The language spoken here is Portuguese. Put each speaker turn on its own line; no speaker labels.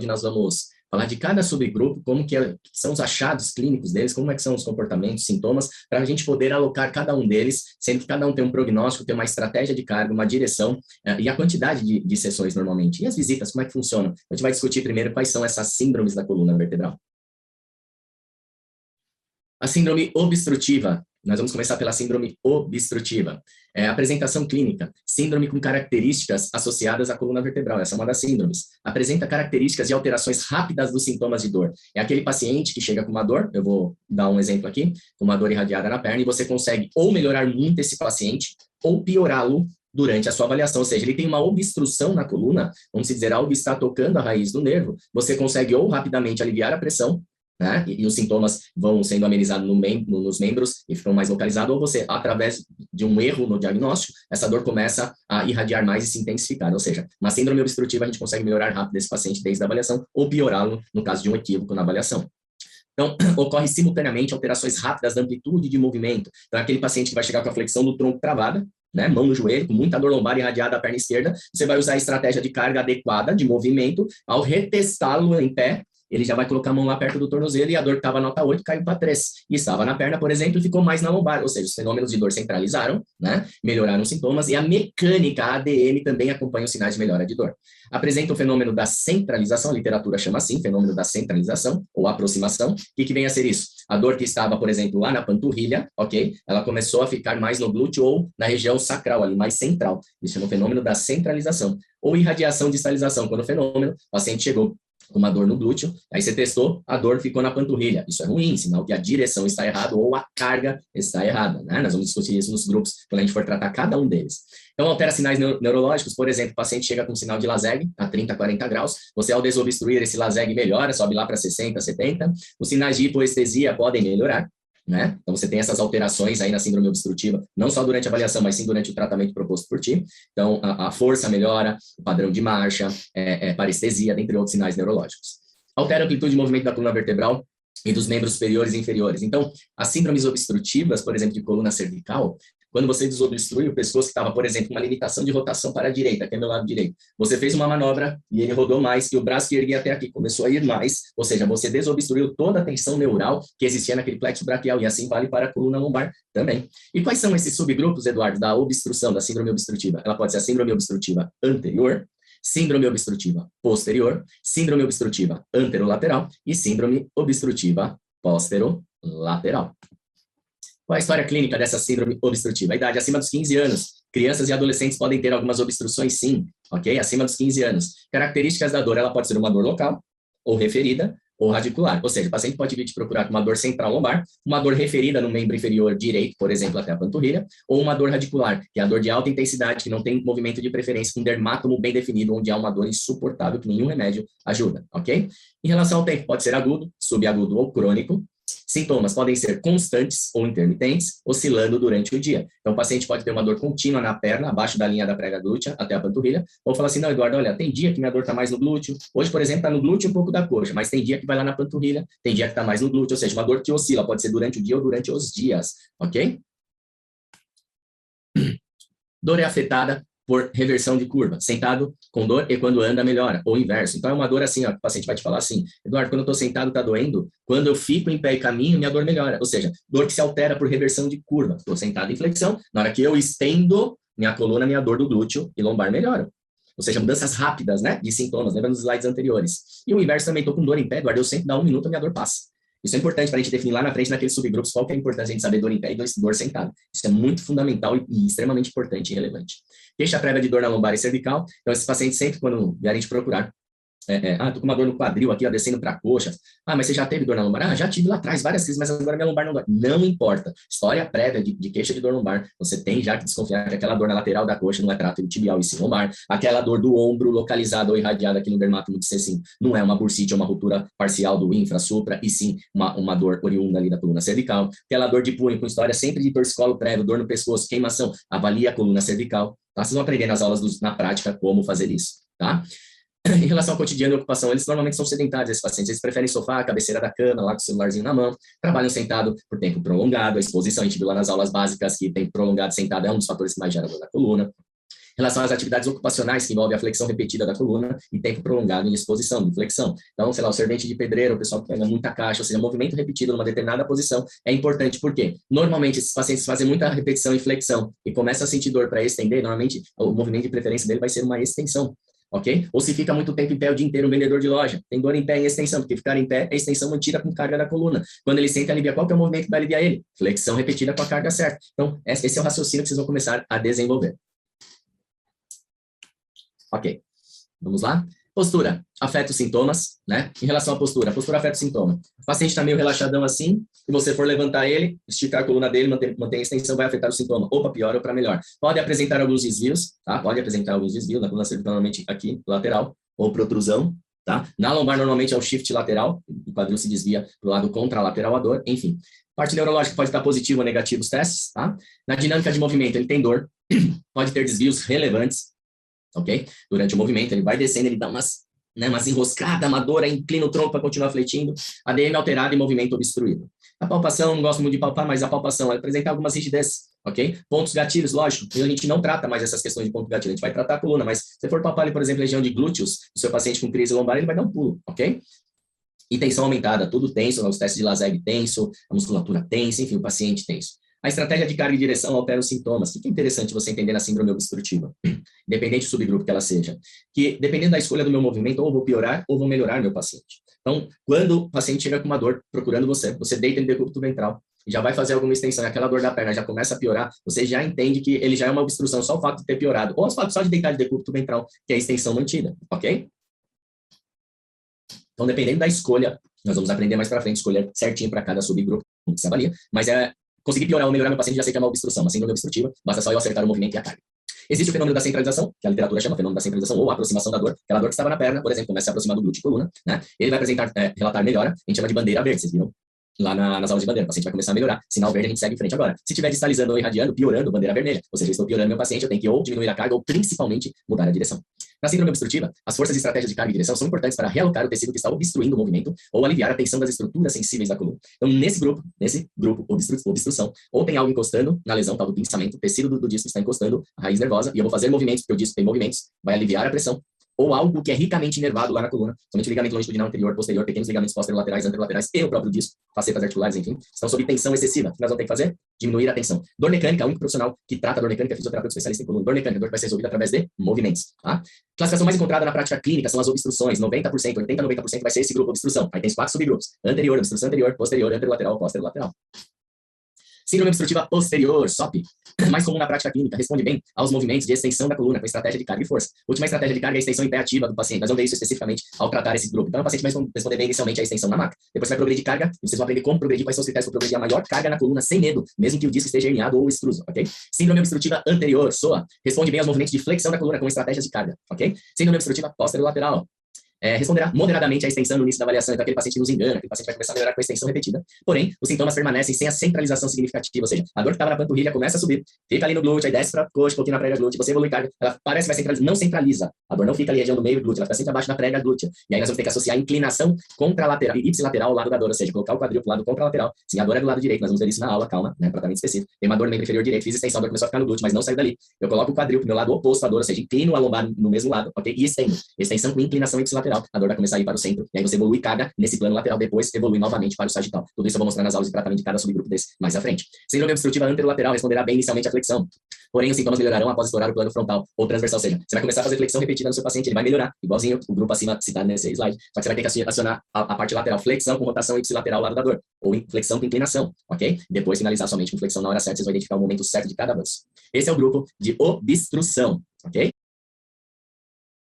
onde nós vamos falar de cada subgrupo, como que são os achados clínicos deles, como é que são os comportamentos, sintomas, para a gente poder alocar cada um deles, sendo que cada um tem um prognóstico, tem uma estratégia de carga, uma direção e a quantidade de sessões normalmente. E as visitas, como é que funcionam? A gente vai discutir primeiro quais são essas síndromes da coluna vertebral. A síndrome obstrutiva. Nós vamos começar pela síndrome obstrutiva. Apresentação clínica. Síndrome com características associadas à coluna vertebral. Essa é uma das síndromes. Apresenta características de alterações rápidas dos sintomas de dor. É aquele paciente que chega com uma dor, eu vou dar um exemplo aqui, com uma dor irradiada na perna, e você consegue ou melhorar muito esse paciente, ou piorá-lo durante a sua avaliação, ou seja, ele tem uma obstrução na coluna, vamos dizer, algo está tocando a raiz do nervo, você consegue ou rapidamente aliviar a pressão, né? E os sintomas vão sendo amenizados nos membros e ficam mais localizados, ou você, através de um erro no diagnóstico, essa dor começa a irradiar mais e se intensificar, ou seja, uma síndrome obstrutiva a gente consegue melhorar rápido esse paciente desde a avaliação, ou piorá-lo no caso de um equívoco na avaliação. Então, ocorre simultaneamente alterações rápidas da amplitude de movimento. Então, aquele paciente que vai chegar com a flexão do tronco travada, né, mão no joelho, com muita dor lombar irradiada à perna esquerda, você vai usar a estratégia de carga adequada de movimento, ao retestá-lo em pé, ele já vai colocar a mão lá perto do tornozelo e a dor que estava nota 8 caiu para 3. E estava na perna, por exemplo, e ficou mais na lombar. Ou seja, os fenômenos de dor centralizaram, né? Melhoraram os sintomas e a mecânica, a ADM, também acompanha os sinais de melhora de dor. Apresenta o fenômeno da centralização, a literatura chama assim, fenômeno da centralização ou aproximação. O que vem a ser isso? A dor que estava, por exemplo, lá na panturrilha, ok? Ela começou a ficar mais no glúteo ou na região sacral, ali mais central. Isso é um fenômeno da centralização. Ou irradiação distalização, quando o fenômeno, o paciente chegou com uma dor no glúteo, aí você testou, a dor ficou na panturrilha. Isso é ruim, sinal que a direção está errada ou a carga está errada, né? Nós vamos discutir isso nos grupos quando a gente for tratar cada um deles. Então, altera sinais neurológicos, por exemplo, o paciente chega com sinal de Laseg a 30, 40 graus, você ao desobstruir esse Laseg melhora, sobe lá para 60, 70, os sinais de hipoestesia podem melhorar, né? Então, você tem essas alterações aí na síndrome obstrutiva, não só durante a avaliação, mas sim durante o tratamento proposto por ti. Então, a força melhora, o padrão de marcha, parestesia, dentre outros sinais neurológicos. Altera a amplitude de movimento da coluna vertebral e dos membros superiores e inferiores. Então, as síndromes obstrutivas, por exemplo, de coluna cervical, quando você desobstrui o pescoço, que estava, por exemplo, uma limitação de rotação para a direita, que é meu lado direito, você fez uma manobra e ele rodou mais, e o braço que erguia até aqui começou a ir mais, ou seja, você desobstruiu toda a tensão neural que existia naquele plexo braquial, e assim vale para a coluna lombar também. E quais são esses subgrupos, Eduardo, da obstrução, da síndrome obstrutiva? Ela pode ser a síndrome obstrutiva anterior, síndrome obstrutiva posterior, síndrome obstrutiva anterolateral e síndrome obstrutiva posterolateral. Qual a história clínica dessa síndrome obstrutiva? A idade acima dos 15 anos. Crianças e adolescentes podem ter algumas obstruções, sim, ok? Acima dos 15 anos. Características da dor, ela pode ser uma dor local, ou referida, ou radicular. Ou seja, o paciente pode vir te procurar com uma dor central lombar, uma dor referida no membro inferior direito, por exemplo, até a panturrilha, ou uma dor radicular, que é a dor de alta intensidade, que não tem movimento de preferência, com dermátomo bem definido, onde há uma dor insuportável que nenhum remédio ajuda, ok? Em relação ao tempo, pode ser agudo, subagudo ou crônico. Sintomas podem ser constantes ou intermitentes, oscilando durante o dia. Então, o paciente pode ter uma dor contínua na perna, abaixo da linha da prega glútea, até a panturrilha, ou falar assim, não, Eduardo, olha, tem dia que minha dor está mais no glúteo, hoje, por exemplo, está no glúteo e um pouco da coxa, mas tem dia que vai lá na panturrilha, tem dia que está mais no glúteo, ou seja, uma dor que oscila, pode ser durante o dia ou durante os dias, ok? Dor é afetada por reversão de curva, sentado com dor e quando anda melhora, ou inverso. Então é uma dor assim, ó, o paciente vai te falar assim, Eduardo, quando eu estou sentado está doendo, quando eu fico em pé e caminho, minha dor melhora, ou seja, dor que se altera por reversão de curva. Estou sentado em flexão, na hora que eu estendo minha coluna, minha dor do glúteo e lombar melhora. Ou seja, mudanças rápidas, né, de sintomas, lembra nos slides anteriores. E o inverso também, estou com dor em pé, Eduardo, eu sento, dá 1 minuto, a minha dor passa. Isso é importante para a gente definir lá na frente, naqueles subgrupos, qual que é a importância de a gente saber dor em pé e dor sentado. Isso é muito fundamental e extremamente importante e relevante. Queixa prévia de dor na lombar e cervical. Então, esses pacientes sempre, quando vierem te procurar, tô com uma dor no quadril aqui, ó, descendo para a coxa. Mas você já teve dor na lombar? Já tive lá atrás várias crises, mas agora minha lombar não dói. Não importa. História prévia de queixa de dor lombar. Você tem já que desconfiar que aquela dor na lateral da coxa não é trato tibial e sim lombar. Aquela dor do ombro localizada ou irradiada aqui no dermátomo de C5 não é uma bursite ou uma ruptura parcial do infra-supra, e sim uma dor oriunda ali da coluna cervical. Aquela dor de punho com história sempre de torcicolo prévio, dor no pescoço, queimação, avalia a coluna cervical. Tá? Vocês vão aprender nas aulas na prática como fazer isso, tá? Em relação ao cotidiano e ocupação, eles normalmente são sedentários, esses pacientes, eles preferem sofá, a cabeceira da cama, lá com o celularzinho na mão, trabalham sentado por tempo prolongado, a exposição, a gente viu lá nas aulas básicas que tempo prolongado sentado é um dos fatores que mais gera dor na coluna. Em relação às atividades ocupacionais, que envolvem a flexão repetida da coluna e tempo prolongado em exposição, de flexão. Então, sei lá, o servente de pedreiro, o pessoal que pega muita caixa, ou seja, movimento repetido numa determinada posição é importante, porque normalmente esses pacientes fazem muita repetição e flexão e começam a sentir dor para estender, normalmente o movimento de preferência dele vai ser uma extensão. Ok? Ou se fica muito tempo em pé o dia inteiro, um vendedor de loja, tem dor em pé em extensão, porque ficar em pé é extensão mantida com carga da coluna. Quando ele senta, alivia, qual que é o movimento que vai aliviar ele? Flexão repetida com a carga certa. Então, esse é o raciocínio que vocês vão começar a desenvolver. Ok, vamos lá? Postura, afeta os sintomas, né? Em relação à postura, a postura afeta o sintoma. O paciente está meio relaxadão assim, se você for levantar ele, esticar a coluna dele, manter a extensão, vai afetar o sintoma, ou para pior ou para melhor. Pode apresentar alguns desvios, tá? Pode apresentar alguns desvios, na coluna cervical, normalmente aqui, lateral, ou protrusão, tá? Na lombar, normalmente é o shift lateral, o quadril se desvia para o lado contralateral a dor, enfim. Parte neurológica pode estar positivo ou negativo os testes, tá? Na dinâmica de movimento, ele tem dor, pode ter desvios relevantes, ok? Durante o movimento, ele vai descendo, ele dá umas enroscadas, uma dor, aí inclina o tronco para continuar fletindo, ADM alterado e movimento obstruído. A palpação, não gosto muito de palpar, mas a palpação vai apresentar algumas rigidez, ok? Pontos gatilhos, lógico, a gente não trata mais essas questões de ponto gatilho, a gente vai tratar a coluna, mas se você for palpar, por exemplo, região de glúteos, o seu paciente com crise lombar, ele vai dar um pulo, ok? E tensão aumentada, tudo tenso, os testes de Laseg tenso, a musculatura tensa, enfim, o paciente tenso. A estratégia de carga e direção altera os sintomas. O que é interessante você entender na síndrome obstrutiva? Independente do subgrupo que ela seja. Que, dependendo da escolha do meu movimento, ou vou piorar ou vou melhorar meu paciente. Então, quando o paciente chega com uma dor procurando você deita no decúbito ventral, e já vai fazer alguma extensão, e aquela dor da perna já começa a piorar, você já entende que ele já é uma obstrução, só o fato de ter piorado. Ou o fato só de deitar de decúbito ventral, que é a extensão mantida, ok? Então, dependendo da escolha, nós vamos aprender mais para frente, escolher certinho para cada subgrupo que se avalia, mas conseguir piorar ou melhorar meu paciente, já sei que é uma obstrução, uma síndrome obstrutiva, basta só eu acertar o movimento e a carga. Existe o fenômeno da centralização, que a literatura chama fenômeno da centralização, ou aproximação da dor, aquela dor que estava na perna, por exemplo, começa a se aproximar do glúteo e coluna, né? Ele vai relatar melhora, a gente chama de bandeira verde, vocês viram? Lá nas aulas de bandeira, o paciente vai começar a melhorar, sinal verde a gente segue em frente agora. Se estiver distalizando ou irradiando, piorando, bandeira vermelha, ou seja, eu estou piorando meu paciente, eu tenho que ou diminuir a carga ou principalmente mudar a direção. Na síndrome obstrutiva, as forças e estratégias de carga e direção são importantes para realocar o tecido que está obstruindo o movimento ou aliviar a tensão das estruturas sensíveis da coluna. Então, nesse grupo obstrução, ou tem algo encostando na lesão, tal do pinçamento, o tecido do disco está encostando, a raiz nervosa, e eu vou fazer movimentos, porque o disco tem movimentos, vai aliviar a pressão, ou algo que é ricamente inervado lá na coluna, somente o ligamento longitudinal anterior, posterior, pequenos ligamentos posterolaterais, anterolaterais e o próprio disco, facetas articulares, enfim, estão sob tensão excessiva. O que nós vamos ter que fazer? Diminuir a tensão. Dor mecânica, o único profissional que trata dor mecânica é fisioterapeuta especialista em coluna. Dor mecânica, dor que vai ser resolvida através de movimentos, tá? Classificação mais encontrada na prática clínica são as obstruções, 90%, 80%, 90% vai ser esse grupo obstrução. Aí tem os 4 subgrupos: anterior, obstrução anterior, posterior, anterolateral, posterolateral. Síndrome obstrutiva posterior, SOP, mais comum na prática clínica, responde bem aos movimentos de extensão da coluna com estratégia de carga e força. Última estratégia de carga é a extensão em pé ativa do paciente. Nós vamos ver isso especificamente ao tratar esse grupo. Então, o paciente vai responder bem inicialmente a extensão na maca. Depois vai progredir carga, e vocês vão aprender como progredir, quais são os critérios para progredir a maior carga na coluna sem medo, mesmo que o disco esteja herniado ou extruso, ok? Síndrome obstrutiva anterior, SOA, responde bem aos movimentos de flexão da coluna com estratégias de carga, ok? Síndrome obstrutiva posterolateral, responderá moderadamente à extensão no início da avaliação, então aquele paciente que nos engana, aquele paciente vai começar a melhorar com a extensão repetida, porém, os sintomas permanecem sem a centralização significativa, ou seja, a dor que estava na panturrilha começa a subir, fica ali no glúteo, aí desce para a coxa, um pouquinho na prega glútea, você evolui carga, ela parece que vai centralizar, não centraliza, a dor não fica ali na região do meio glúteo, ela fica sempre abaixo da prega glútea, e aí nós vamos ter que associar a inclinação contralateral e ipsilateral ao lado da dor, ou seja, colocar o quadril para o lado contralateral, sim, a dor é do lado direito, nós vamos ver isso na aula, calma, né, tratamento específico, tem uma dor no membro inferior direito, fiz extensão, a dor começou a ficar no glúteo, mas não saiu dali, eu coloco o quadril para o meu lado oposto à dor, ou seja, inclino a lombar no mesmo lado, ok, e estendo, extensão com inclinação ipsilateral, a dor vai começar a ir para o centro, e aí você evolui carga nesse plano lateral, depois evolui novamente para o sagital. Tudo isso eu vou mostrar nas aulas de tratamento de cada subgrupo desse mais à frente. Síndrome obstrutiva anterolateral responderá bem inicialmente à flexão, porém os sintomas melhorarão após estourar o plano frontal ou transversal, ou seja, você vai começar a fazer flexão repetida no seu paciente, ele vai melhorar, igualzinho o grupo acima citado nesse slide, só que você vai ter que acionar a parte lateral, flexão com rotação ipsilateral ao lado da dor, ou flexão com inclinação, ok? Depois finalizar somente com flexão na hora certa, vocês vão identificar o momento certo de cada avanço. Esse é o grupo de obstrução, ok?